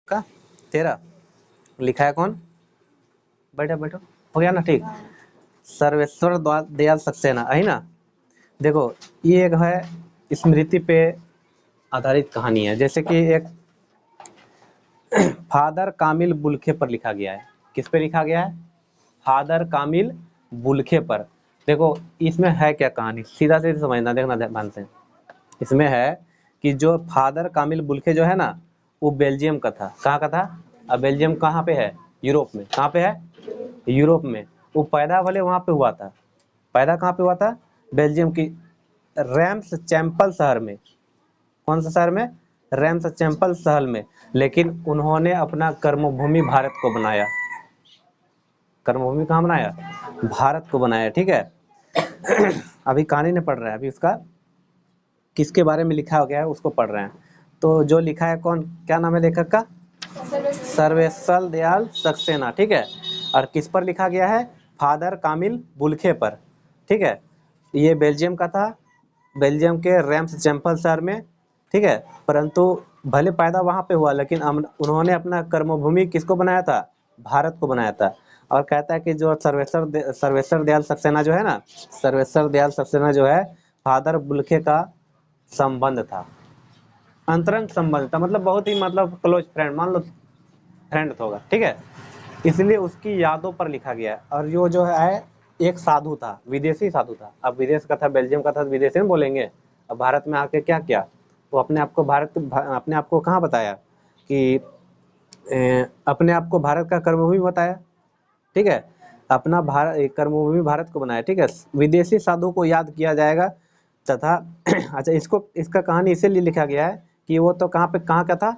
का 13 लिखा है कौन? बैठो बैठो, हो गया ना ठीक। सर्वेश्वर दयाल सक्सेना है ना। देखो ये एक है स्मृति पे आधारित कहानी है, जैसे कि एक फादर कामिल बुल्खे पर लिखा गया है। किस पे लिखा गया है? फादर कामिल बुल्खे पर। देखो इसमें है क्या कहानी, सीधा सीधा समझना, देखना ध्यान से। इसमें है कि जो फादर कामिल बुल्खे जो है ना, वो बेल्जियम का था। कहाँ का था? अब बेल्जियम कहाँ पे है? यूरोप में। कहाँ पे है? यूरोप में। वो पैदा भले वहां पे हुआ था, पैदा कहाँ पे हुआ था? बेल्जियम की रैम्स चैम्पल शहर में। कौन सा शहर में? रैम्स चैम्पल शहर में। लेकिन उन्होंने अपना कर्मभूमि भारत को बनाया। कर्मभूमि कहाँ बनाया? भारत को बनाया, ठीक है। अभी कहानी नहीं पढ़ रहा है, अभी उसका किसके बारे में लिखा गया है उसको पढ़ रहे हैं। तो जो लिखा है कौन, क्या नाम है लेखक का? सर्वेश्वर दयाल सक्सेना, ठीक है। और किस पर लिखा गया है? फादर कामिल बुल्खे पर, ठीक है। ये बेल्जियम का था, बेल्जियम के रैम्स चैम्पल शहर में, ठीक है। परंतु भले पैदा वहां पे हुआ, लेकिन उन्होंने अपना कर्मभूमि किसको बनाया था? भारत को बनाया था। और कहता है कि जो सर्वेश्वर दयाल सक्सेना जो है ना, सर्वेश्वर दयाल सक्सेना जो है, फादर बुल्खे का संबंध था, अंतरंग संबंध था, मतलब बहुत ही मतलब क्लोज फ्रेंड, मान लो फ्रेंड होगा, ठीक है। इसलिए उसकी यादों पर लिखा गया है। और जो है एक साधु था, विदेशी साधु था। अब विदेश का था, बेल्जियम का था, विदेशी में बोलेंगे। अब भारत में आके क्या किया, वो अपने आप को अपने आप को कहाँ बताया कि अपने आप को भारत का कर्मभूमि बताया, ठीक है। अपना भारत कर्मभूमि भारत को बनाया, ठीक है। विदेशी साधु को याद किया जाएगा तथा अच्छा, इसका कहानी इसीलिए लिखा गया है कि वो तो कहाँ का था?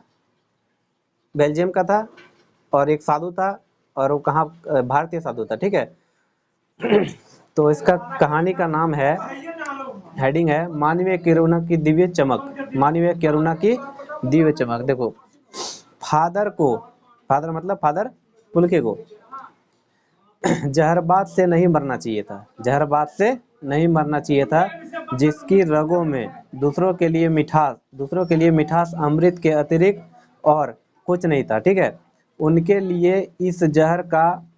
बेल्जियम का था, और एक साधु था, और वो कहाँ? भारतीय साधु था, ठीक है। तो इसका कहानी का नाम है, हेडिंग है मानवीय करुणा की दिव्य चमक। मानवीय करुणा की दिव्य चमक। देखो फादर को, फादर मतलब फादर पुलके को जहरबाद से नहीं मरना चाहिए था, जहरबाद से नहीं मरना चाहिए था, जिसकी रगों में दूसरों के लिए मिठास अमृत के अतिरिक्त और कुछ नहीं था, ठीक है। उनके लिए इस जहर का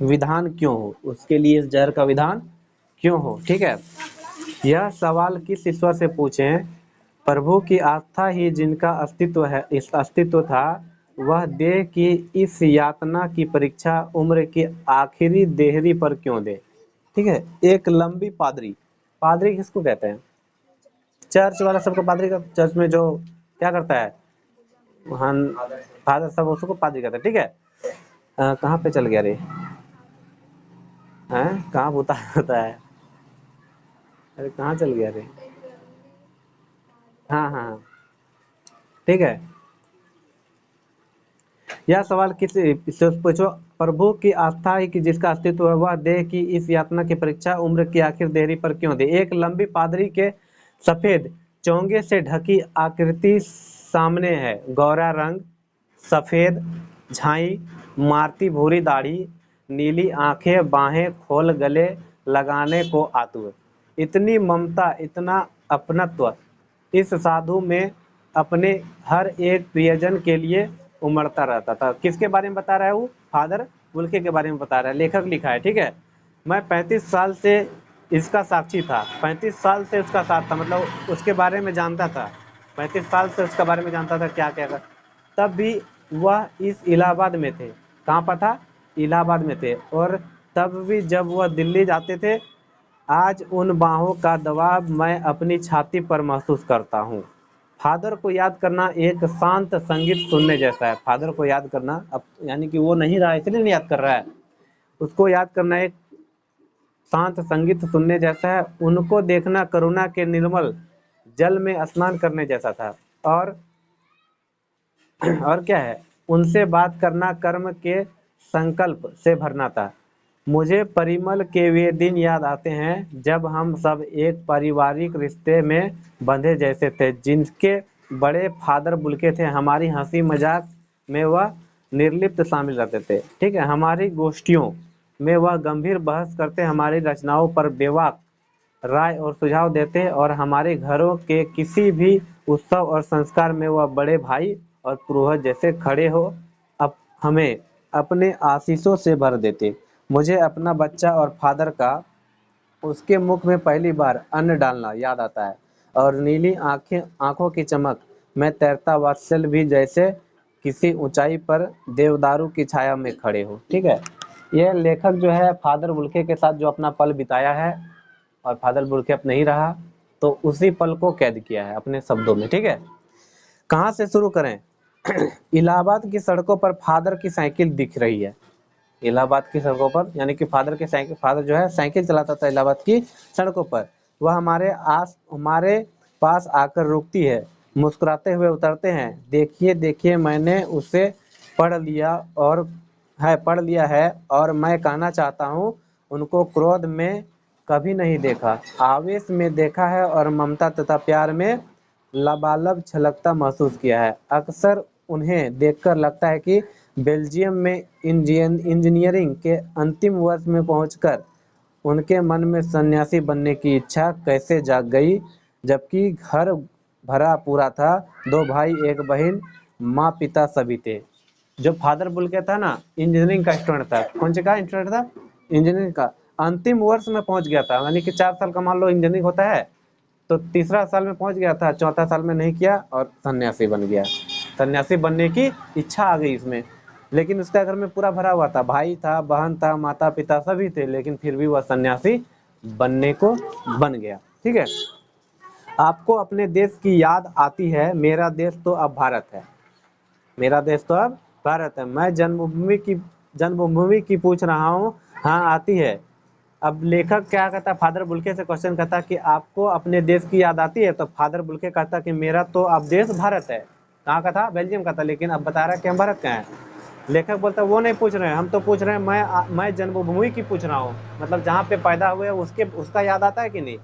विधान क्यों हो, उसके लिए इस जहर का विधान क्यों हो, ठीक है। यह सवाल किस ईश्वर से पूछें? प्रभु की आस्था ही जिनका अस्तित्व है, इस अस्तित्व था, वह देह की इस यातना की परीक्षा उम्र की आखिरी देहरी पर क्यों दे, ठीक है। एक लंबी पादरी, पादरी किसको कहते हैं? चर्च वाला सबको पादरी का, चर्च में जो क्या करता है वहाँ फादर सब, उसको पादरी कहते हैं, ठीक है। कहाँ पे चल गया रे, हैं कहाँ होता है? अरे कहाँ चल गया रे? हाँ हाँ, ठीक है। यह सवाल किससे पूछो? प्रभु की आस्था ही कि जिसका अस्तित्व है, वह देह की इस यातना की परीक्षा उम्र की आखिर देरी पर क्यों दे। एक लंबी पादरी के सफेद चोंगे से ढकी आकृति सामने है, गौरा रंग, सफेद झाई मारती भूरी दाढ़ी, नीली आंखें, बाहें खोल गले लगाने को आतुर। इतनी ममता, इतना अपनत्व इस साधु में अपने हर एक प्रियजन के लिए उमड़ता रहता था। किसके बारे में बता रहा है वो? फादर बुल्के के बारे में बता रहा है, लेखक लिखा है, ठीक है। मैं 35 साल से इसका साक्षी था, 35 साल से उसका साथ था, मतलब उसके बारे में जानता था, 35 साल से उसके बारे में जानता था क्या क्या कर। तब भी वह इस इलाहाबाद में थे। कहाँ पर था? इलाहाबाद में थे। और तब भी जब वह दिल्ली जाते थे, आज उन बाहों का दबाव मैं अपनी छाती पर महसूस करता हूँ। फादर को याद करना एक शांत संगीत सुनने जैसा है। फादर को याद करना, अब यानी कि वो नहीं रहा इसलिए नहीं याद कर रहा है, उसको याद करना एक शांत संगीत सुनने जैसा है। उनको देखना करुणा के निर्मल जल में स्नान करने जैसा था। और क्या है, उनसे बात करना कर्म के संकल्प से भरना था। मुझे परिमल के वे दिन याद आते हैं जब हम सब एक पारिवारिक रिश्ते में बंधे जैसे थे, जिनके बड़े फादर बुल्के थे। हमारी हंसी मजाक में वह निर्लिप्त शामिल रहते थे, ठीक है। हमारी गोष्ठियों में वह गंभीर बहस करते, हमारी रचनाओं पर बेबाक राय और सुझाव देते, और हमारे घरों के किसी भी उत्सव और संस्कार में वह बड़े भाई और पूर्वज जैसे खड़े हो, अब हमें अपने आशीषों से भर देते। मुझे अपना बच्चा और फादर का उसके मुख में पहली बार अन्न डालना याद आता है, और नीली आंखों की चमक में तैरता वात्सल्य भी, जैसे किसी ऊंचाई पर देवदारू की छाया में खड़े हो। ठीक है, यह लेखक जो है फादर बुल्के के साथ जो अपना पल बिताया है, और फादर बुल्के अब नहीं रहा, तो उसी पल को कैद किया है अपने शब्दों में। ठीक है, कहाँ से शुरू करें? इलाहाबाद की सड़कों पर फादर की साइकिल दिख रही है। इलाहाबाद की सड़कों पर, यानी कि फादर जो है साइकिल चलाता था इलाहाबाद की सड़कों पर। वह हमारे पास आकर रुकती है, मुस्कुराते हुए उतरते हैं। देखिए देखिए, मैंने उसे पढ़ लिया है, और मैं कहना चाहता हूँ, उनको क्रोध में कभी नहीं देखा, आवेश में देखा है, और ममता तथा प्यार में लबालब छलकता महसूस किया है। अक्सर उन्हें देखकर लगता है कि बेल्जियम में इंजीनियरिंग के अंतिम वर्ष में पहुंचकर उनके मन में सन्यासी बनने की इच्छा कैसे जाग गई, जबकि घर भरा पूरा था, 2 भाई 1 बहन, माँ पिता सभी थे। जो फादर बुल्के था ना, इंजीनियरिंग का स्टूडेंट था। कौन सी का स्टूडेंट था? इंजीनियरिंग का। अंतिम वर्ष में पहुंच गया था, यानी कि 4 साल का मान लो इंजीनियरिंग होता है, तो तीसरा साल में पहुंच गया था, चौथा साल में नहीं किया और सन्यासी बन गया। सन्यासी बनने की इच्छा आ गई इसमें, लेकिन उसका घर में पूरा भरा हुआ था, भाई था, बहन था, माता पिता सभी थे, लेकिन फिर भी वह सन्यासी बनने को बन गया। ठीक है, आपको अपने देश की याद आती है? मेरा देश तो अब भारत है। मेरा देश तो अब भारत है। मैं जन्मभूमि की पूछ रहा हूँ। हाँ, आती है। अब लेखक क्या कहता है, फादर बुल्के से क्वेश्चन करता कि आपको अपने देश की याद आती है? तो फादर बुल्के कहता कि मेरा तो अब देश भारत है। कहाँ का था? बेल्जियम का था, लेकिन अब बता रहा है कि हम भारत का हैं। लेखक बोलता है वो नहीं पूछ रहे हैं, हम तो पूछ रहे हैं, मैं जन्मभूमि की पूछ रहा हूँ, मतलब जहाँ पे पैदा हुए उसका याद आता है कि नहीं?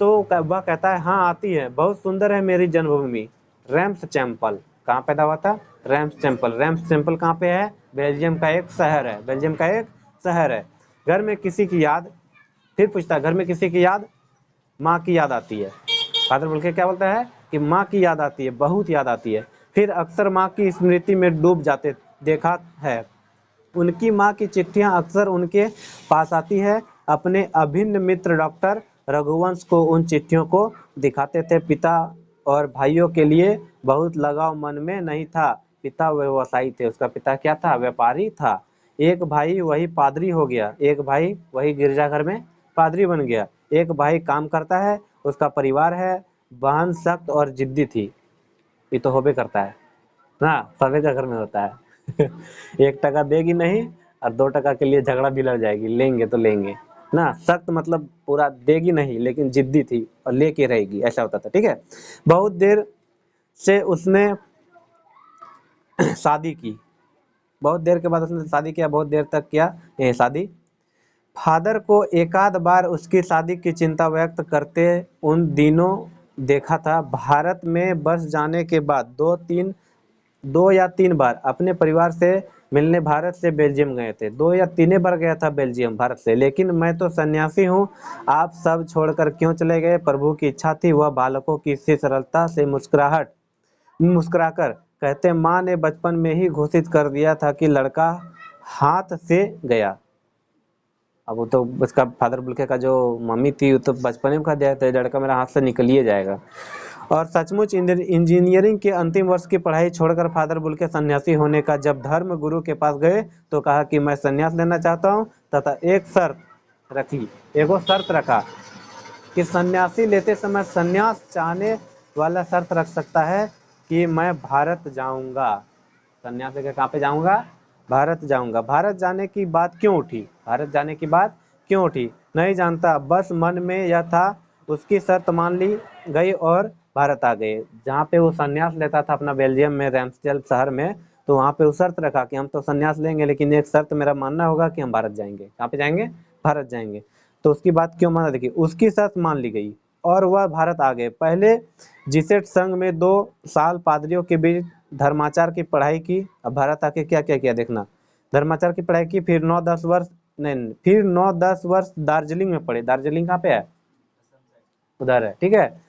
तो वह कहता है हाँ आती है, बहुत सुंदर है मेरी जन्मभूमि, रैम्स चैम्पल। कहाँ पैदा हुआ था? रैम्स चैम्पल। रैम्स चैम्पल कहाँ पे है? बेल्जियम का एक शहर है। बेल्जियम का एक शहर है। घर में किसी की याद, फिर पूछता है घर में किसी की याद? माँ की याद आती है। फादर बोल के क्या बोलता है कि माँ की याद आती है, बहुत याद आती है। फिर अक्सर माँ की स्मृति में डूब जाते देखा है। उनकी माँ की चिट्ठियां अक्सर उनके पास आती है। अपने अभिन्न मित्र डॉक्टर रघुवंश को उन चिट्ठियों को दिखाते थे। पिता और भाइयों के लिए बहुत लगाव मन में नहीं था। पिता व्यवसायी थे, उसका पिता क्या था? व्यापारी था। एक भाई वही पादरी हो गया, एक भाई वही गिरजाघर में पादरी बन गया। एक भाई काम करता है, उसका परिवार है। बहन सख्त और जिद्दी थी। ये तो होबे करता है ना, सभी का घर में होता है। 1 टका देगी नहीं, और 2 टका के लिए झगड़ा भी लड़ जाएगी, लेंगे तो लेंगे ना। सख्त मतलब पूरा देगी नहीं, लेकिन जिद्दी थी और लेके रहेगी, ऐसा होता था। ठीक है, बहुत देर से उसने शादी की, बहुत देर के बाद उसने शादी किया, बहुत देर तक किया शादी। फादर को एकाध बार उसकी शादी की चिंता व्यक्त करते उन दिनों देखा था। भारत में बस जाने के बाद 2 या 3 बार अपने परिवार से मिलने भारत से बेल्जियम गए थे। 2 या 3 बार गया था बेल्जियम भारत से। लेकिन मैं तो सन्यासी हूँ, आप सब छोड़कर क्यों चले गए? प्रभु की इच्छा थी। वह बालकों की सी सरलता से मुस्कुराकर कहते, माँ ने बचपन में ही घोषित कर दिया था कि लड़का हाथ से गया। अब वो तो उसका फादर बुल्के का जो मम्मी थी, वो तो बचपन में कह दिया था लड़का मेरा हाथ से निकल ही जाएगा। और सचमुच इंजीनियरिंग के अंतिम वर्ष की पढ़ाई छोड़कर फादर बुल्के सन्यासी होने का जब धर्म गुरु के पास गए, तो कहा कि मैं सन्यास लेना चाहता हूँ, तथा एक शर्त रखा कि सन्यासी लेते समय सन्यास चाहने वाला शर्त रख सकता है कि मैं भारत जाऊंगा। सन्यास लेकर कहाँ पे जाऊंगा? भारत जाऊंगा। भारत जाने की बात क्यों उठी? भारत जाने की बात क्यों उठी? नहीं जानता, बस मन में यह था। उसकी शर्त मान ली गई और भारत आ गए। जहाँ पे वो सन्यास लेता था अपना बेल्जियम में रैम्सडेल शहर में, तो वहाँ पे वो शर्त रखा कि हम तो सन्यास लेंगे, लेकिन एक शर्त मेरा मानना होगा कि हम भारत जाएंगे। कहाँ पे जाएंगे? भारत जाएंगे। तो उसकी बात क्यों माना? देखिए, उसकी शर्त मान ली गई और वह भारत आ गए। पहले जीसेट संघ में 2 साल पादरियों के बीच धर्माचार की पढ़ाई की। अब भारत आके क्या क्या किया देखना। धर्माचार की पढ़ाई की, फिर 9-10 वर्ष दार्जिलिंग में पढ़े। दार्जिलिंग कहाँ पे है? उधर है। ठीक है,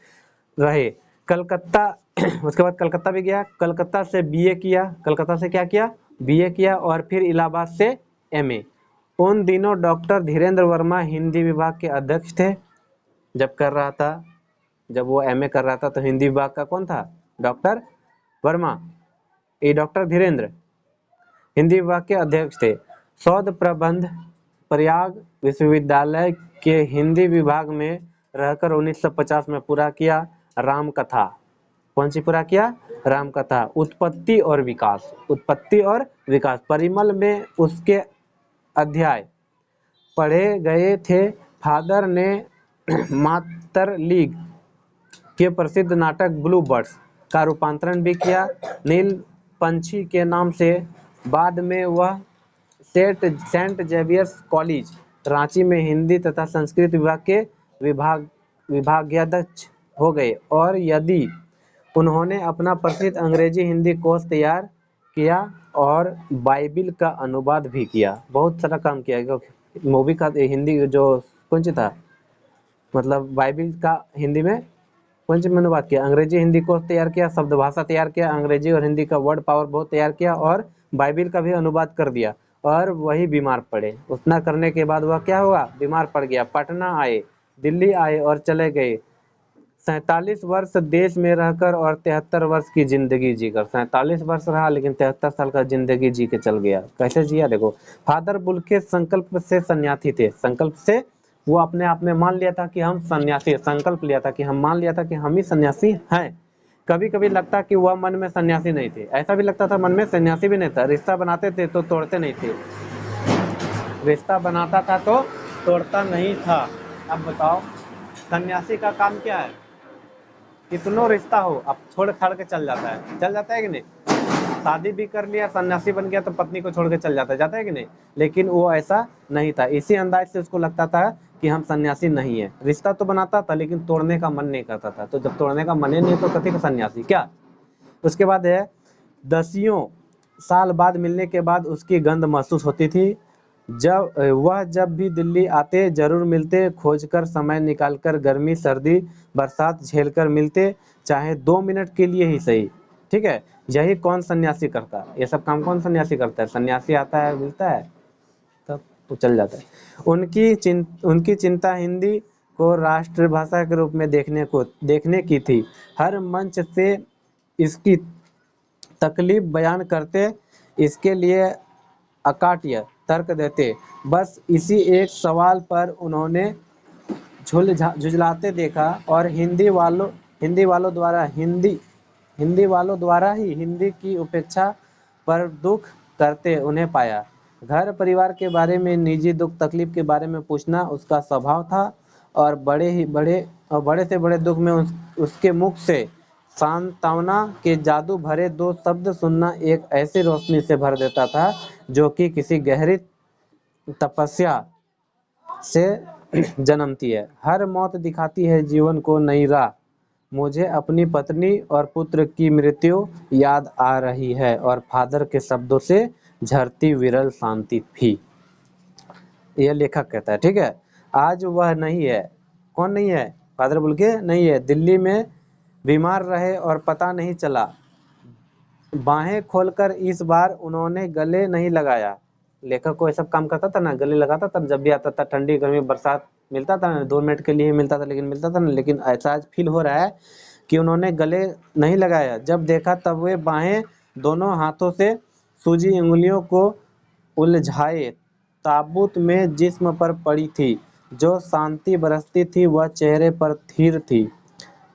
रहे। कलकत्ता उसके बाद कलकत्ता भी गया, कलकत्ता से बीए किया, कलकत्ता से क्या किया, बीए किया, और फिर इलाहाबाद से एमए। उन दिनों डॉक्टर धीरेन्द्र वर्मा हिंदी विभाग के अध्यक्ष थे जब कर रहा था, जब वो एमए कर रहा था तो हिंदी विभाग का कौन था, डॉक्टर वर्मा, ये डॉक्टर धीरेन्द्र हिंदी विभाग के अध्यक्ष थे। शोध प्रबंध प्रयाग विश्वविद्यालय के हिंदी विभाग में रहकर 1950 में पूरा किया। रामकथा, कौन सी पूरा किया, रामकथा। उत्पत्ति और विकास, उत्पत्ति और विकास, परिमल में उसके अध्याय पढ़े गए थे। फादर ने मातर लीग के प्रसिद्ध नाटक ब्लू बर्ड्स का रूपांतरण भी किया नील पंछी के नाम से। बाद में वह सेंट जेवियर्स कॉलेज रांची में हिंदी तथा संस्कृत विभाग के विभागाध्यक्ष हो गए, और यदि उन्होंने अपना प्रसिद्ध अंग्रेजी हिंदी कोश तैयार किया और बाइबिल का अनुवाद भी किया। बहुत सारा काम किया, मूवी का हिंदी जो कौन सी था, मतलब बाइबिल का हिंदी में कौन सी अनुवाद किया, अंग्रेजी हिंदी कोश तैयार किया, शब्द भाषा तैयार किया, अंग्रेजी और हिंदी का वर्ड पावर बहुत तैयार किया, और बाइबिल का भी अनुवाद कर दिया। और वही बीमार पड़े। उतना करने के बाद वह क्या हुआ, बीमार पड़ गया। पटना आए, दिल्ली आए और चले गए। 47 वर्ष देश में रहकर और 73 वर्ष की जिंदगी जीकर, 47 वर्ष रहा लेकिन 73 साल का जिंदगी जी के चल गया। कैसे जिया देखो। फादर बुल्के संकल्प से सन्यासी थे, संकल्प से वो अपने आप में मान लिया था कि हम सन्यासी, संकल्प लिया था कि हम मान लिया था कि हम ही सन्यासी हैं। कभी कभी लगता कि वह मन में सन्यासी नहीं थे, ऐसा भी लगता था मन में सन्यासी भी नहीं था। रिश्ता बनाते थे तो तोड़ते नहीं थे, रिश्ता बनाता था तो तोड़ता नहीं था। अब बताओ सन्यासी का काम क्या है, कितनों रिश्ता हो अब छोड़ छाड़ के चल जाता है कि नहीं। शादी भी कर लिया, सन्यासी बन गया तो पत्नी को छोड़ के चल जाता है कि नहीं। लेकिन वो ऐसा नहीं था, इसी अंदाज से उसको लगता था कि हम सन्यासी नहीं है। रिश्ता तो बनाता था लेकिन तोड़ने का मन नहीं करता था। तो जब तोड़ने का मन ही नहीं तो कथी का सन्यासी क्या। उसके बाद है 10 साल बाद मिलने के बाद उसकी गंध महसूस होती थी। जब भी दिल्ली आते जरूर मिलते, खोजकर समय निकालकर गर्मी सर्दी बरसात झेलकर मिलते, चाहे 2 मिनट के लिए ही सही। ठीक है, यही कौन सन्यासी करता है, ये सब काम कौन सन्यासी करता है। सन्यासी आता है, मिलता है, तब तो चल जाता है। उनकी चिंता हिंदी को राष्ट्रभाषा के रूप में देखने की थी। हर मंच से इसकी तकलीफ बयान करते, इसके लिए अकाट्य तर्क देते। बस इसी एक सवाल पर उन्होंने झुझलाते देखा, और हिंदी वालों द्वारा ही हिंदी की उपेक्षा पर दुख करते उन्हें पाया। घर परिवार के बारे में, निजी दुख तकलीफ के बारे में पूछना उसका स्वभाव था, और बड़े से बड़े दुख में उसके मुख से सांत्वना के जादू भरे 2 शब्द सुनना एक ऐसी रोशनी से भर देता था जो कि किसी गहरी तपस्या से जन्मती है। हर मौत दिखाती है जीवन को नई राह। मुझे अपनी पत्नी और पुत्र की मृत्यु याद आ रही है, और फादर के शब्दों से झरती विरल शांति थी। यह लेखक कहता है, ठीक है। आज वह नहीं है, कौन नहीं है, फादर बुल्के नहीं है। दिल्ली में बीमार रहे और पता नहीं चला। बाहें खोलकर इस बार उन्होंने गले नहीं लगाया। लेखक को ये सब काम करता था ना, गले लगाता था जब भी आता था, ठंडी गर्मी बरसात मिलता था ना, 2 मिनट के लिए मिलता था लेकिन मिलता था ना। लेकिन ऐसा आज फील हो रहा है कि उन्होंने गले नहीं लगाया। जब देखा तब वे बाहें दोनों हाथों से सूजी उंगलियों को उलझाए ताबूत में जिस्म पर पड़ी थी। जो शांति बरसती थी वह चेहरे पर थीर थी,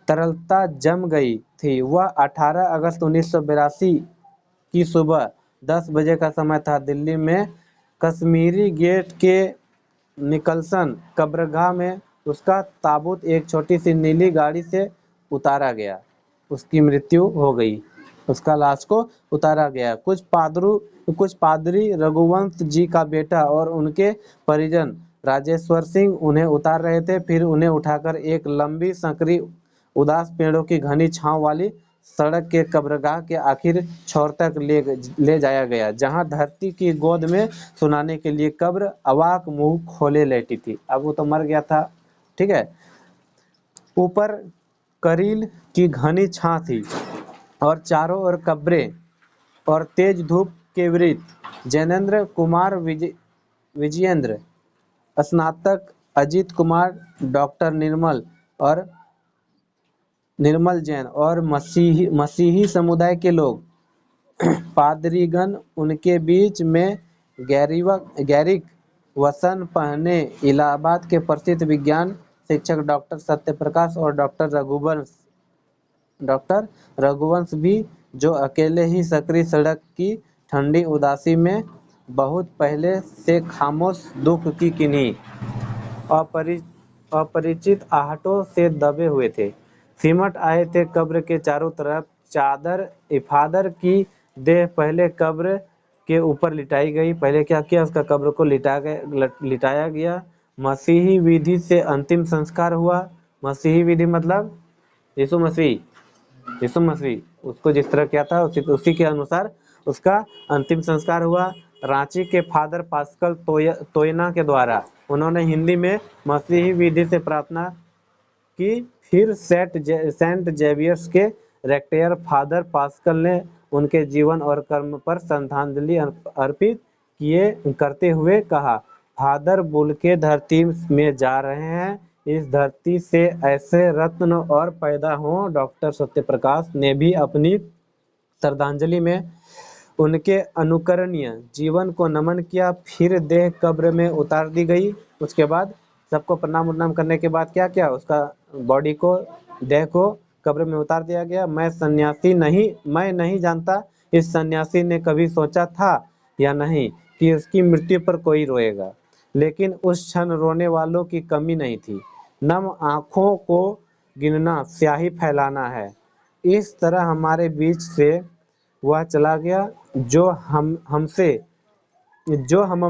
तरलता जम गई थी। वह 18 अगस्त 1982 की सुबह 10 बजे का समय था। दिल्ली में कश्मीरी गेट के निकलसन कब्रगाह में उसका ताबूत एक छोटी सी नीली गाड़ी से उतारा गया। उसकी मृत्यु हो गई, उसका लाश को उतारा गया। कुछ पादरी रघुवंश जी का बेटा और उनके परिजन राजेश्वर सिंह उन्हें उतार रहे थे। फिर उन्हें उठाकर एक लंबी संकरी उदास पेड़ों की घनी छांव वाली सड़क के कब्रगाह के आखिर छोर तक ले जाया गया, जहां धरती की गोद में सुनाने के लिए कब्र अवाक मुंह खोले लेटी थी। अब वो तो मर गया था, ठीक है। ऊपर करील की घनी छां थी, और चारों ओर कब्रें और तेज धूप के वृत्त। जैनेन्द्र कुमार विजयेंद्र, स्नातक अजीत कुमार, डॉक्टर निर्मल जैन और मसीही समुदाय के लोग। पादरीगण उनके बीच में गैरिक वसन पहने। इलाहाबाद के प्रसिद्ध विज्ञान शिक्षक डॉक्टर सत्यप्रकाश और डॉक्टर रघुवंश भी, जो अकेले ही सकरी सड़क की ठंडी उदासी में बहुत पहले से खामोश दुख की किन्हीं अपरिचित आहटों से दबे हुए थे, सिमट आए थे कब्र के चारों तरफ। चादर इफादर की देह पहले कब्र के ऊपर लिटाई गई। पहले क्या किया, उसका कब्र को लिटाया गया। मसीही विधि से अंतिम संस्कार हुआ। मसीही विधि मतलब यीशु मसीह उसको जिस तरह किया था उसी के अनुसार उसका अंतिम संस्कार हुआ। रांची के फादर पास्कल तोयना के द्वारा उन्होंने हिंदी में मसीही विधि से प्रार्थना की। फिर सेंट जेवियर्स के रेक्टर फादर पास्कल ने उनके जीवन और कर्म पर श्रद्धांजलि अर्पित करते हुए कहा, फादर बुल्के धरती में जा रहे हैं, इस धरती से ऐसे रत्न और पैदा हो। डॉक्टर सत्यप्रकाश ने भी अपनी श्रद्धांजलि में उनके अनुकरणीय जीवन को नमन किया। फिर देह कब्र में उतार दी गई। उसके बाद सबको प्रणाम उन्नाम करने के बाद क्या किया, उसका बॉडी को, देह को कब्र में उतार दिया गया। मैं नहीं जानता इस सन्यासी ने कभी सोचा था या नहीं कि उसकी मृत्यु पर कोई रोएगा, लेकिन उस क्षण रोने वालों की कमी नहीं थी। नम आंखों को गिनना स्याही फैलाना है। इस तरह हमारे बीच से वह चला गया जो हम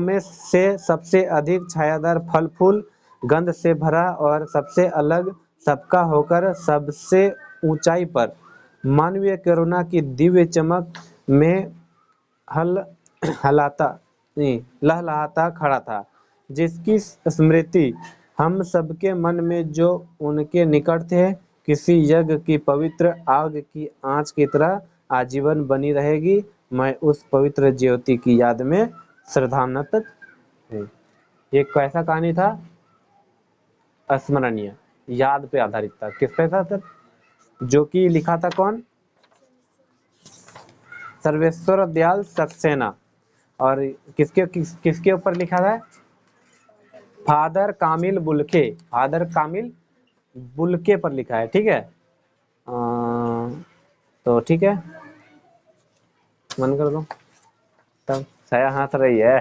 में से सबसे अधिक छायादार, फल फूल गंध से भरा और सबसे अलग सबका होकर सबसे ऊंचाई पर मानवीय करुणा की दिव्य चमक में लहलहाता खड़ा था, जिसकी स्मृति हम सबके मन में जो उनके निकट थे, किसी यज्ञ की पवित्र आग की आंच की तरह आजीवन बनी रहेगी। मैं उस पवित्र ज्योति की याद में श्रद्धानत हूँ। ये कैसा कहानी था, अस्मरणीय, याद पे आधारित था। किस पे था सर, जो कि लिखा था कौन, सर्वेश्वर दयाल सक्सेना। और किसके ऊपर लिखा था, फादर कामिल बुल्के पर लिखा है। ठीक है, तो ठीक है, मन कर दो तब छाया हाथ रही है।